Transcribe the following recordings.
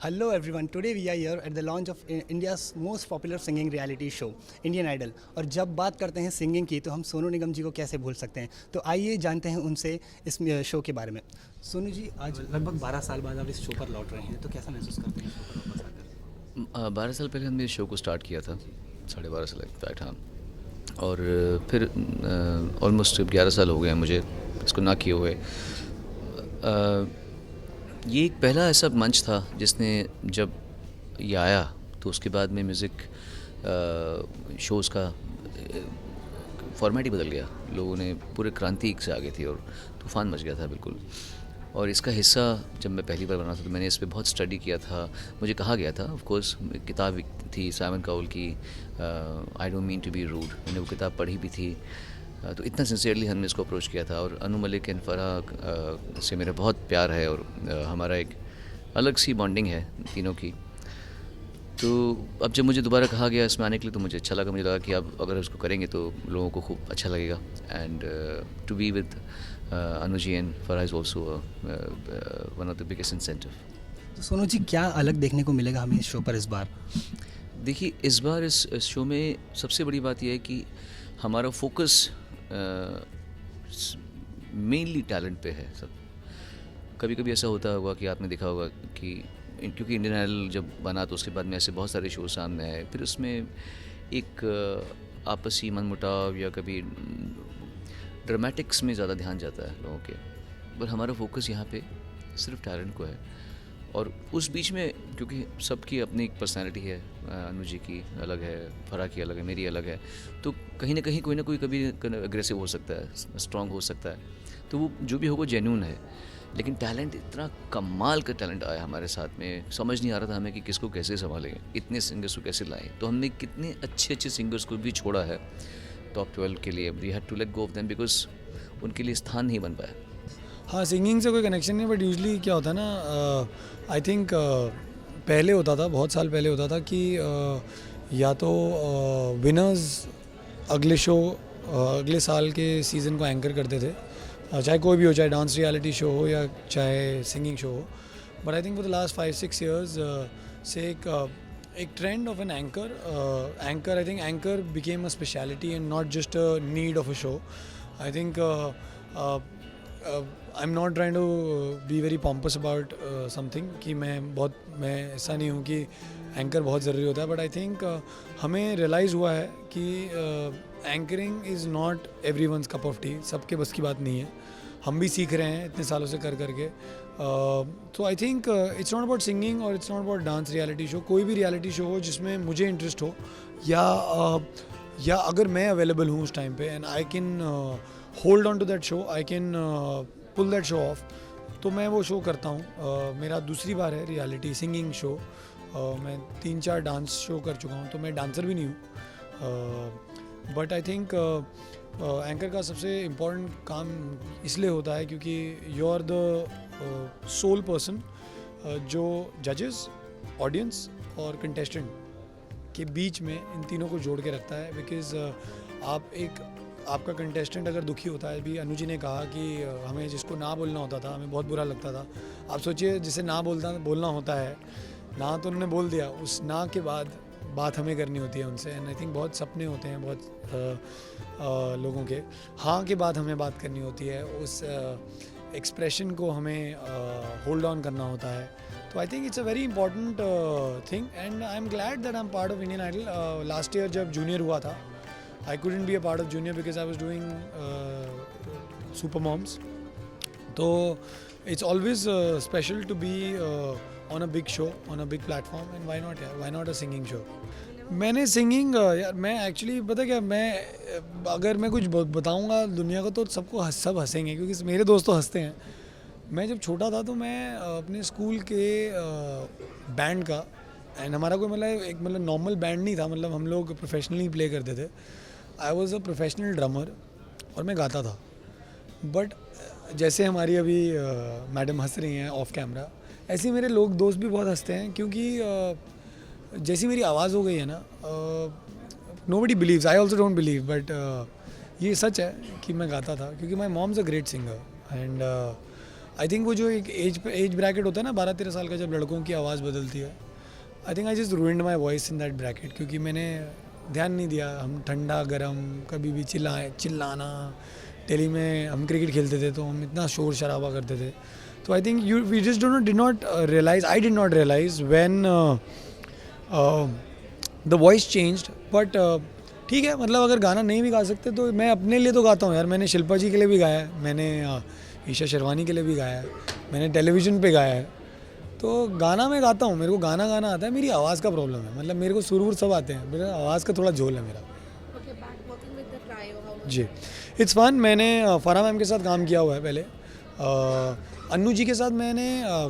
Hello everyone. Today we are here at the launch of India's most popular singing reality show, Indian Idol. और जब बात करते हैं singing की तो हम सोनू निगम जी को कैसे भूल सकते हैं। तो आइए जानते हैं उनसे इस शो के बारे में। सोनू जी, आज लगभग 12 साल बाद आप इस शो पर लौट रहे हैं, तो कैसा महसूस करते हैं शो पर वापस आकर? 12 साल पहले हमने इस शो को स्टार्ट किया था, 12.5 साल बैठ हाँ। और फिर ऑलमोस्ट 11 साल हो गए हैं मुझे इसको ना किए हुए। ये एक पहला ऐसा मंच था जिसने जब ये आया तो उसके बाद में म्यूज़िक शोज़ का फॉर्मेट ही बदल गया। लोगों ने पूरे क्रांति से आ गई थी और तूफ़ान मच गया था बिल्कुल। और इसका हिस्सा जब मैं पहली बार बना था तो मैंने इस पे बहुत स्टडी किया था। मुझे कहा गया था, ऑफ कोर्स किताब थी साइमन काउल की, I don't mean to be rude, मैंने वो किताब पढ़ी भी थी। तो इतना सिंसियरली हमने इसको अप्रोच किया था। और अनु मलिक एंड फराह से मेरा बहुत प्यार है और हमारा एक अलग सी बॉन्डिंग है तीनों की। तो अब जब मुझे दोबारा कहा गया इसमें आने के लिए तो मुझे अच्छा लगा। मुझे लगा कि अब अगर इसको करेंगे तो लोगों को खूब अच्छा लगेगा। And to be with Anuji and Farah is also one of the biggest incentive. तो सोनू जी, क्या अलग देखने को मिलेगा हमें इस शो पर इस बार? देखिए, इस बार इस शो में सबसे बड़ी बात यह है कि हमारा फोकस मेनली टैलेंट पे है सब। कभी कभी ऐसा होता होगा कि आपने देखा होगा कि क्योंकि इंडियन आइडल जब बना तो उसके बाद में ऐसे बहुत सारे शो सामने आए, फिर उसमें एक आपसी मनमुटाव या कभी ड्रामेटिक्स में ज़्यादा ध्यान जाता है लोगों के। पर हमारा फोकस यहाँ पे सिर्फ टैलेंट को है। और उस बीच में क्योंकि सबकी अपनी एक पर्सनैलिटी है, अनु जी की अलग है, फराह की अलग है, मेरी अलग है, तो कहीं ना कहीं कोई ना कोई कभी अग्रेसिव हो सकता है, स्ट्रॉन्ग हो सकता है। तो वो जो भी होगा जेन्यून है। लेकिन टैलेंट, इतना कमाल का टैलेंट आया हमारे साथ में, समझ नहीं आ रहा था हमें कि किसको कैसे संभालेंगे, इतने सिंगर्स को कैसे लाएं। तो हमने कितने अच्छे अच्छे सिंगर्स को भी छोड़ा है टॉप 12 के लिए। We had to let go of them because उनके लिए स्थान नहीं बन पाया। हाँ, सिंगिंग से कोई कनेक्शन नहीं, बट यूजली क्या होता है ना, आई थिंक पहले होता था, बहुत साल पहले होता था कि या तो विनर्स अगले शो अगले साल के सीज़न को एंकर करते थे, चाहे कोई भी हो, चाहे डांस रियलिटी शो हो या चाहे सिंगिंग शो हो। But I think for the last 5-6 years से एक trend of an anchor I think anchor became a speciality and not just a need of a show. I think I am not trying to be very pompous about something कि मैं ऐसा नहीं हूँ कि anchor बहुत ज़रूरी होता है। बट आई थिंक हमें रियलाइज़ हुआ है कि anchoring is not everyone's cup of tea, सबके बस की बात नहीं है। हम भी सीख रहे हैं इतने सालों से कर करके। तो I think it's not about singing और it's not about dance reality show. कोई भी रियलिटी शो हो जिसमें मुझे इंटरेस्ट हो या अगर मैं अवेलेबल हूँ उस टाइम पे and I can hold on to that show, I can pull that show off, तो मैं वो शो करता हूँ। मेरा दूसरी बार है रियलिटी सिंगिंग शो। मैं 3-4 डांस शो कर चुका हूँ, तो मैं डांसर भी नहीं हूँ। बट आई थिंक एंकर का सबसे इम्पोर्टेंट काम इसलिए होता है क्योंकि you are the sole person जो जजेस, ऑडियंस और कंटेस्टेंट के बीच में इन तीनों को जोड़ के रखता है। बिकॉज आपका कंटेस्टेंट अगर दुखी होता है, भी अनुजी ने कहा कि हमें जिसको ना बोलना होता था हमें बहुत बुरा लगता था। आप सोचिए, जिसे ना बोलना होता है, ना तो उन्होंने बोल दिया, उस ना के बाद बात हमें करनी होती है उनसे। एंड आई थिंक बहुत सपने होते हैं बहुत लोगों के, हाँ के बाद हमें बात करनी होती है, उस एक्सप्रेशन को हमें होल्ड ऑन करना होता है। तो I think it's a very important thing and I am glad that I am part of Indian Idol. Last year जब जूनियर हुआ था, I couldn't be a part of junior because I was doing Super Moms. So it's always special to be on a big show, on a big platform, and why not? Why not a singing show? मैंने singing यार, मैं actually पता क्या, मैं अगर मैं कुछ बताऊंगा दुनिया को तो सब हंसेंगे क्योंकि मेरे दोस्त तो हंसते हैं। मैं जब छोटा था तो मैं अपने स्कूल के बैंड का, एंड हमारा कोई मतलब नॉर्मल बैंड नहीं था, मतलब हम लोग प्रोफेशनली प्ले करते थे। I was a professional drummer और मैं गाता था। बट जैसे हमारी अभी मैडम हंस रही हैं ऑफ कैमरा, ऐसे ही मेरे दोस्त भी बहुत हंसते हैं क्योंकि जैसी मेरी आवाज़ हो गई है ना, nobody believes, I also don't believe, but ये सच है कि मैं गाता था क्योंकि my mom's a great singer and I think वो जो एक एज ब्रैकेट होता है ना 12-13 साल का, जब लड़कों की आवाज़ बदलती है, आई think I just ruined my voice in that bracket, क्योंकि मैंने ध्यान नहीं दिया। हम ठंडा गरम कभी भी चिल्लाना, दिल्ली में हम क्रिकेट खेलते थे तो हम इतना शोर शराबा करते थे। तो I think we just did not realise, I did not realise when the voice changed. But ठीक है, मतलब अगर गाना नहीं भी गा सकते तो मैं अपने लिए तो गाता हूँ यार। मैंने शिल्पा जी के लिए भी गाया है, मैंने ईशा शेरवानी के लिए भी गाया है, मैंने टेलीविज़न पे गाया है। तो गाना मैं गाता हूँ, मेरे को गाना आता है। मेरी आवाज़ का प्रॉब्लम है, मतलब मेरे को सुर सब आते हैं, मेरा आवाज़ का थोड़ा झोल है मेरा। जी, इट्स फन। मैंने फराह मैम के साथ काम किया हुआ है पहले। अन्नू जी के साथ मैंने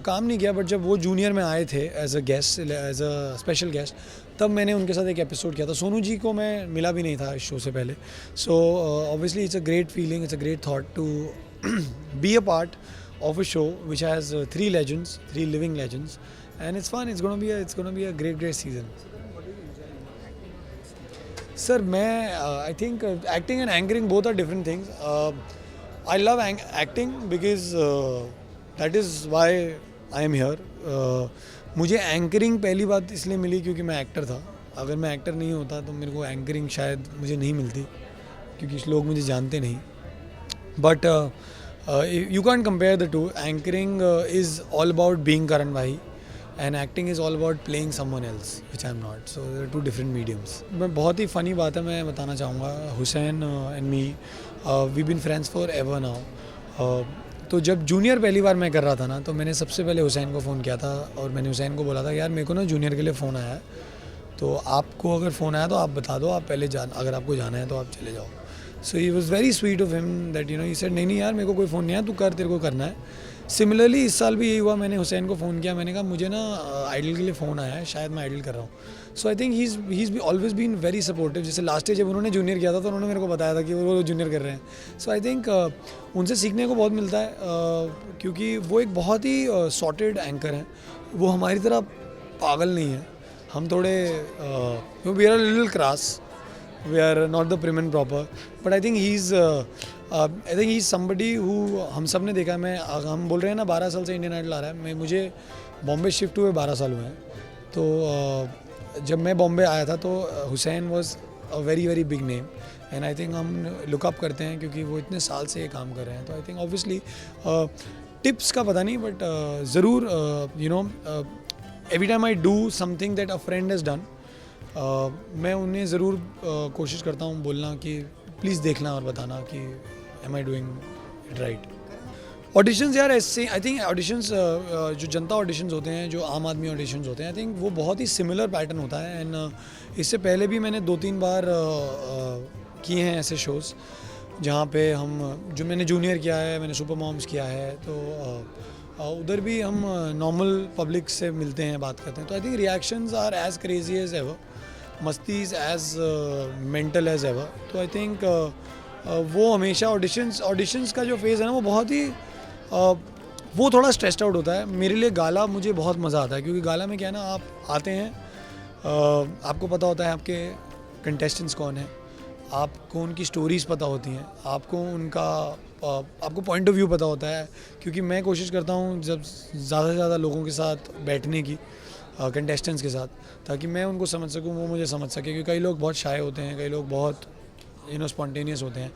काम नहीं किया, बट जब वो जूनियर में आए थे as a guest, as a special guest, तब मैंने उनके साथ एक एपिसोड किया था। सोनू जी को मैं मिला भी नहीं था इस शो से पहले। So obviously it's a great feeling, it's a great thought to be a part of a show which has 3 legends, 3 living legends, and it's fun. It's gonna be a great season. Sir, I think acting and anchoring both are different things. I love acting because that is why I am here. मुझे anchoring पहली बात इसलिए मिली क्योंकि मैं actor था। अगर मैं actor नहीं होता तो मेरे को एंकरिंग शायद मुझे नहीं मिलती, क्योंकि लोग मुझे जानते नहीं। But you can't compare the two. Anchoring is all about being Karan Bhai, and acting is all about playing someone else, which I'm not. So they're two different mediums. मैं बहुत ही funny बात है मैं बताना चाहूँगा। Hussain and me, we've been friends for ever now. तो जब junior पहली बार मैं कर रहा था ना, तो मैंने सबसे पहले हुसैन को फ़ोन किया था और मैंने हुसैन को बोला था, यार मेरे को ना जूनियर के लिए फ़ोन आया है, तो आपको अगर फ़ोन आया तो आप बता दो, आप पहले अगर आपको जाना है तो आप चले जाओ। So he was very sweet of him that he said नहीं यार मेरे को कोई फ़ोन नहीं आया, तू कर, तेरे को करना है। सिमिलरली इस साल भी यही हुआ, मैंने हुसैन को फ़ोन किया, मैंने कहा मुझे ना आइडल के लिए फ़ोन आया है, शायद मैं आइडल कर रहा हूँ। So I think he is always been very supportive. जैसे लास्ट ईयर जब उन्होंने जूनियर किया था तो उन्होंने मेरे को बताया था कि वो जूनियर कर रहे हैं। सो आई थिंक उनसे सीखने को बहुत मिलता है, क्योंकि वो एक बहुत ही सॉर्टेड एंकर हैं। वो हमारी तरह पागल नहीं है, हम थोड़े we are little cross, we are not the prim and proper, but I think he's somebody who हम सब ने देखा है। हम बोल रहे हैं ना 12 साल से इंडियन आइडल आ रहा है, मुझे बॉम्बे शिफ्ट हुए 12 साल हुए हैं। तो जब मैं बॉम्बे आया था तो Hussain was a very very big name, and I think हम लुक अप करते हैं क्योंकि वो इतने साल से ये काम कर रहे हैं। तो आई थिंक ऑब्वियसली टिप्स का पता नहीं, बट ज़रूर every time I do something that a friend has done, मैं उन्हें ज़रूर कोशिश करता हूँ बोलना कि प्लीज़ देखना और बताना कि am I doing it right. Auditions यार ऐसे, आई थिंक ऑडिशंस जो जनता ऑडिशंस होते हैं, जो आम आदमी ऑडिशंस होते हैं, आई थिंक वो बहुत ही सिमिलर पैटर्न होता है। एंड इससे पहले भी मैंने 2-3 बार किए हैं ऐसे शोज़ जहाँ पे जो मैंने जूनियर किया है, मैंने सुपर मॉम्स किया है, तो उधर भी हम नॉर्मल पब्लिक से मिलते हैं, बात करते हैं। तो I think reactions are as crazy as ever, मस्ती is as mental as ever. तो आई थिंक वो हमेशा ऑडिशंस का जो फेज़ है ना, वो बहुत ही वो थोड़ा स्ट्रेस्ड आउट होता है। मेरे लिए गाला मुझे बहुत मज़ा आता है, क्योंकि गाला में क्या है ना, आप आते हैं, आपको पता होता है आपके कंटेस्टेंट्स कौन है, आपको उनकी स्टोरीज़ पता होती हैं, आपको पॉइंट ऑफ व्यू पता होता है। क्योंकि मैं कोशिश करता हूँ जब ज़्यादा से ज़्यादा लोगों के साथ बैठने की, कंटेस्टेंट्स के साथ, ताकि मैं उनको समझ सकूँ, वो मुझे समझ सके। क्योंकि कई लोग बहुत शाय होते हैं, कई लोग बहुत स्पॉन्टेनियस होते हैं।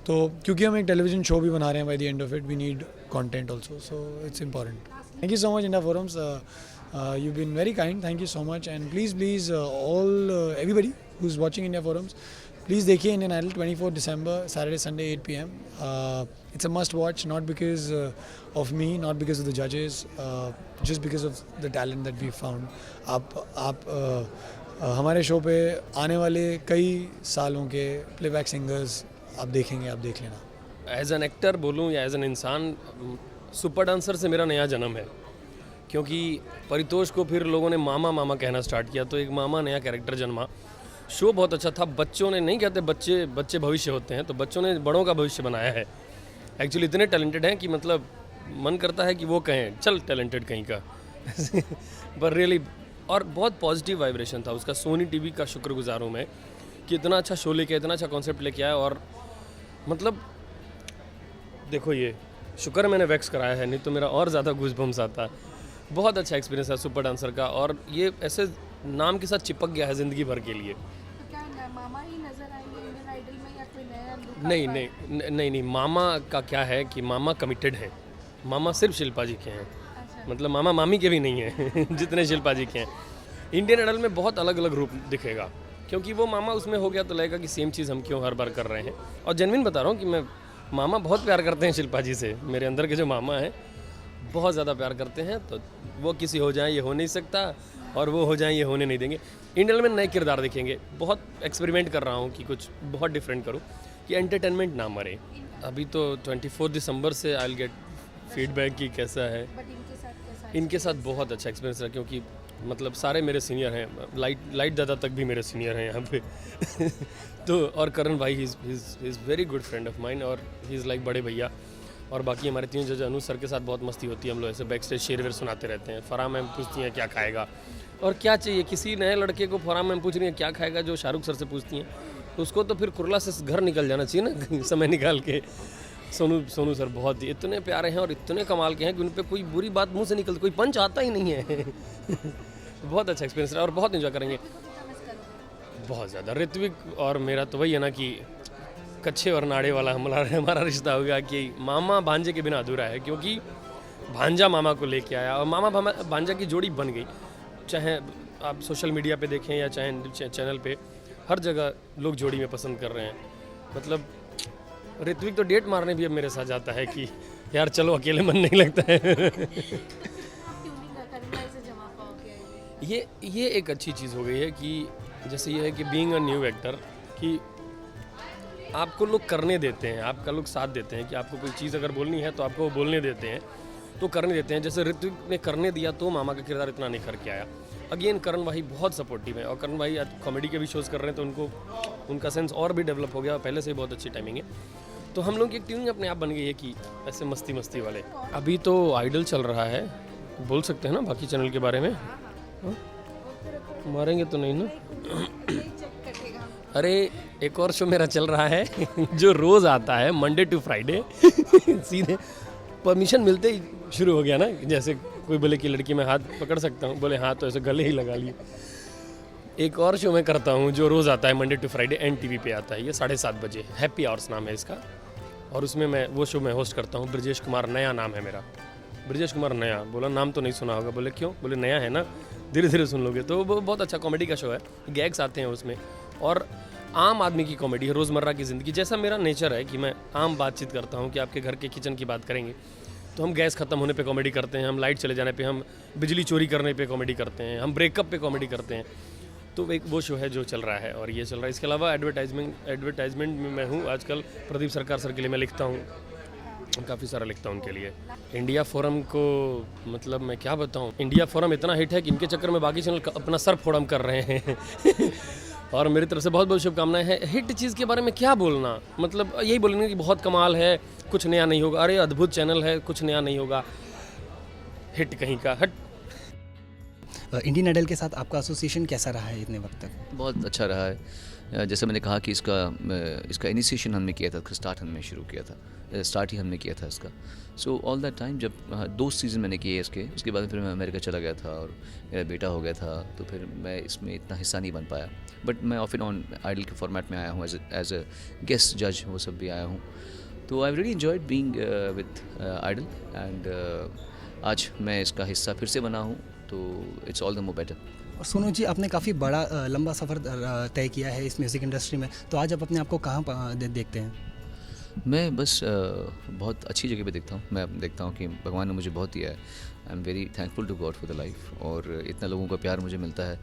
तो क्योंकि हम एक टेलीविज़न शो भी बना रहे हैं, by the end of it we need content also, so it's important. Thank you so much India Forums, you've been very kind, thank you so much, and please all everybody who's watching India Forums, please देखिए Indian Idol 24 December Saturday Sunday 8 p.m. It's a must watch, not because of me, not because of the judges, just because of the talent that we found. आप हमारे show पे आने वाले कई सालों के playback singers आप देखेंगे, आप देख लेना। एज एन एक्टर बोलूँ या एज एन इंसान, सुपर डांसर से मेरा नया जन्म है, क्योंकि परितोष को फिर लोगों ने मामा मामा कहना स्टार्ट किया, तो एक मामा नया कैरेक्टर जन्मा। शो बहुत अच्छा था, बच्चों ने, नहीं कहते बच्चे भविष्य होते हैं, तो बच्चों ने बड़ों का भविष्य बनाया है। एक्चुअली इतने टैलेंटेड हैं कि मतलब मन करता है कि वो कहें चल टैलेंटेड कहीं का पर रियली, और बहुत पॉजिटिव वाइब्रेशन था उसका। सोनी टीवी का शुक्रगुजार हूँ मैं कि इतना अच्छा शो लेके, इतना अच्छा कॉन्सेप्ट लेके आया। और मतलब देखो, ये शुक्र है मैंने वैक्स कराया है, नहीं तो मेरा और ज़्यादा गूज़बम्स आता। बहुत अच्छा एक्सपीरियंस है सुपर डांसर का, और ये ऐसे नाम के साथ चिपक गया है ज़िंदगी भर के लिए। तो क्या मामा ही नजर आएंगे इंडियन आइडल में या कोई नया लुक? नहीं, मामा का क्या है कि मामा कमिटेड हैं। मामा सिर्फ शिल्पा जी के हैं, मतलब मामा मामी के भी नहीं हैं जितने शिल्पा जी के हैं। इंडियन आइडल में बहुत अलग अलग रूप दिखेगा, क्योंकि वो मामा उसमें हो गया तो लगेगा कि सेम चीज़ हम क्यों हर बार कर रहे हैं। और जेन्युइन बता रहा हूँ कि मैं मामा बहुत प्यार करते हैं शिल्पा जी से, मेरे अंदर के जो मामा हैं बहुत ज़्यादा प्यार करते हैं। तो वो किसी हो जाए ये हो नहीं सकता, और वो हो जाए ये होने नहीं देंगे। इंडियन में नए किरदार दिखेंगे, बहुत एक्सपेरिमेंट कर रहा हूँ कि कुछ बहुत डिफरेंट करूँ कि एंटरटेनमेंट ना मरे। अभी तो 24 दिसंबर से आई विल गेट फीडबैक कि कैसा है। बट इनके साथ कैसा? इनके साथ बहुत अच्छा एक्सपीरियंस रहा, क्योंकि मतलब सारे मेरे सीनियर हैं, लाइट दादा तक भी मेरे सीनियर हैं यहाँ पे तो और करण भाई he is very good friend of mine, और ही इज़ लाइक बड़े भैया। और बाकी हमारे 3 जज अनु सर के साथ बहुत मस्ती होती है, हम लोग ऐसे बैक स्टेज शेर वेर सुनाते रहते हैं। फराह मैम पूछती हैं क्या खाएगा और क्या चाहिए, किसी नए लड़के को फराह मैम पूछ रही हैं क्या खाएगा, जो शाहरुख सर से पूछती हैं, तो उसको तो फिर कुरला से घर निकल जाना चाहिए ना समय निकाल के। सोनू सर बहुत ही इतने प्यारे हैं और इतने कमाल के हैं कि उन पर कोई बुरी बात मुंह से निकलती, कोई पंच आता ही नहीं है बहुत अच्छा एक्सपीरियंस रहा और बहुत इन्जॉय करेंगे, बहुत ज़्यादा। ऋत्विक और मेरा तो वही है ना कि कच्चे और नाड़े वाला हमारा रिश्ता हो गया कि मामा भांजे के बिना अधूरा है, क्योंकि भांजा मामा को लेके आया और मामा भांजा की जोड़ी बन गई। चाहे आप सोशल मीडिया पे देखें या चाहे चैनल पे, हर जगह लोग जोड़ी में पसंद कर रहे हैं। मतलब ऋत्विक तो डेट मारने भी अब मेरे साथ जाता है कि यार चलो अकेले मन नहीं लगता है ये एक अच्छी चीज़ हो गई है कि जैसे ये है कि बीइंग अ न्यू एक्टर कि आपको लोग करने देते हैं, आपका लोग साथ देते हैं कि आपको कोई चीज़ अगर बोलनी है तो आपको वो बोलने देते हैं, तो करने देते हैं। जैसे ऋत्विक ने करने दिया तो मामा का किरदार इतना निखर के आया। अगेन करण भाई बहुत सपोर्टिव है, और करण भाई आज कॉमेडी के भी शोज़ कर रहे हैं तो उनका सेंस और भी डेवलप हो गया, पहले से ही बहुत अच्छी टाइमिंग है। तो हम लोग की एक टीम अपने आप बन गई है कि ऐसे मस्ती वाले। अभी तो आइडल चल रहा है, बोल सकते हैं ना बाकी चैनल के बारे में? मारेंगे तो नहीं ना अरे एक और शो मेरा चल रहा है जो रोज़ आता है मंडे टू फ्राइडे सीधे परमिशन मिलते ही शुरू हो गया ना। जैसे कोई बोले कि लड़की मैं हाथ पकड़ सकता हूँ, बोले हाँ तो ऐसे गले ही लगा लिए। एक और शो मैं करता हूँ जो रोज़ आता है मंडे टू फ्राइडे, NTV पे आता है, ये 7:30 बजे, हैप्पी आवर्स नाम है इसका। और उसमें वो शो मैं होस्ट करता हूँ। ब्रजेश कुमार नया नाम है मेरा, ब्रजेश कुमार नया। बोला नाम तो नहीं सुना होगा, बोले क्यों, बोले नया है ना, धीरे धीरे सुन लोगे। तो वो बहुत अच्छा कॉमेडी का शो है, गैग्स आते हैं उसमें, और आम आदमी की कॉमेडी है, रोज़मर्रा की ज़िंदगी। जैसा मेरा नेचर है कि मैं आम बातचीत करता हूँ कि आपके घर के किचन की बात करेंगे तो हम गैस ख़त्म होने पे कॉमेडी करते हैं, हम लाइट चले जाने पे, हम बिजली चोरी करने पे कॉमेडी करते हैं, हम ब्रेकअप पे कॉमेडी करते हैं। तो एक वो शो है जो चल रहा है और ये चल रहा है। इसके अलावा एडवर्टाइजमेंट में मैं हूँ आजकल, प्रदीप सरकार सर के लिए मैं लिखता हूँ, काफ़ी सारा लिखता हूँ उनके लिए। इंडिया फोरम को मतलब मैं क्या बताऊँ, इंडिया फोरम इतना हिट है कि इनके चक्कर में बाकी चैनल अपना सर फोड़म कर रहे हैं और मेरी तरफ से बहुत बहुत शुभकामनाएं हैं। हिट चीज़ के बारे में क्या बोलना, मतलब यही बोलेंगे कि बहुत कमाल है, कुछ नया नहीं होगा। अरे अद्भुत चैनल है, कुछ नया नहीं होगा, हिट कहीं का हट। इंडियन आइडल के साथ आपका एसोसिएशन कैसा रहा है इतने वक्त तक? बहुत अच्छा रहा है। जैसे मैंने कहा कि इसका इनिशिएशन हमने किया था, स्टार्ट हमने शुरू किया था, स्टार्ट ही हमने किया था इसका। सो ऑल दैट टाइम जब 2 सीज़न मैंने किए इसके, उसके बाद फिर मैं अमेरिका चला गया था और मेरा बेटा हो गया था, तो फिर मैं इसमें इतना हिस्सा नहीं बन पाया। बट मैं ऑफ एंड ऑन आइडल के फॉर्मेट में आया हूँ, एज अ गेस्ट जज, वो सब भी आया हूँ। तो I really enjoyed being with Idol, and आज मैं इसका हिस्सा फिर से बना हूँ, तो it's all the more better. और सोनू जी, आपने काफ़ी बड़ा लंबा सफ़र तय किया है इस म्यूज़िक इंडस्ट्री में, तो आज आप अपने आप को कहाँ देखते हैं? मैं बस बहुत अच्छी जगह पे देखता हूँ। मैं देखता हूँ कि भगवान ने मुझे बहुत दिया है। I am very thankful to God for the life, और इतना लोगों का प्यार मुझे मिलता है।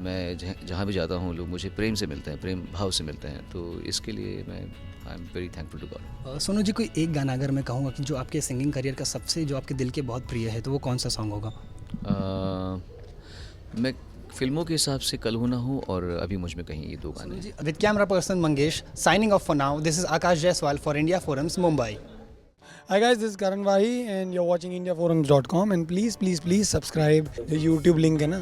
मैं जहाँ भी जाता हूँ लोग मुझे प्रेम से मिलते हैं, प्रेम भाव से मिलते हैं, तो इसके लिए मैं I am very thankful to God. Sonu ji, कोई एक गाना अगर मैं कहूँगा कि जो आपके सिंगिंग करियर का सबसे जो आपके दिल के बहुत प्रिय है, तो वो कौन सा सॉन्ग होगा? मैं फिल्मों के हिसाब से कल होना हूँ और अभी मुझ में कहीं, ये 2 गाने। With camera person Mangesh, signing off for now. This is Akash Jaiswal for India forums, Mumbai. Hi guys, this is Karan Vahi and you're watching IndiaForums.com and please subscribe. The YouTube link है ना।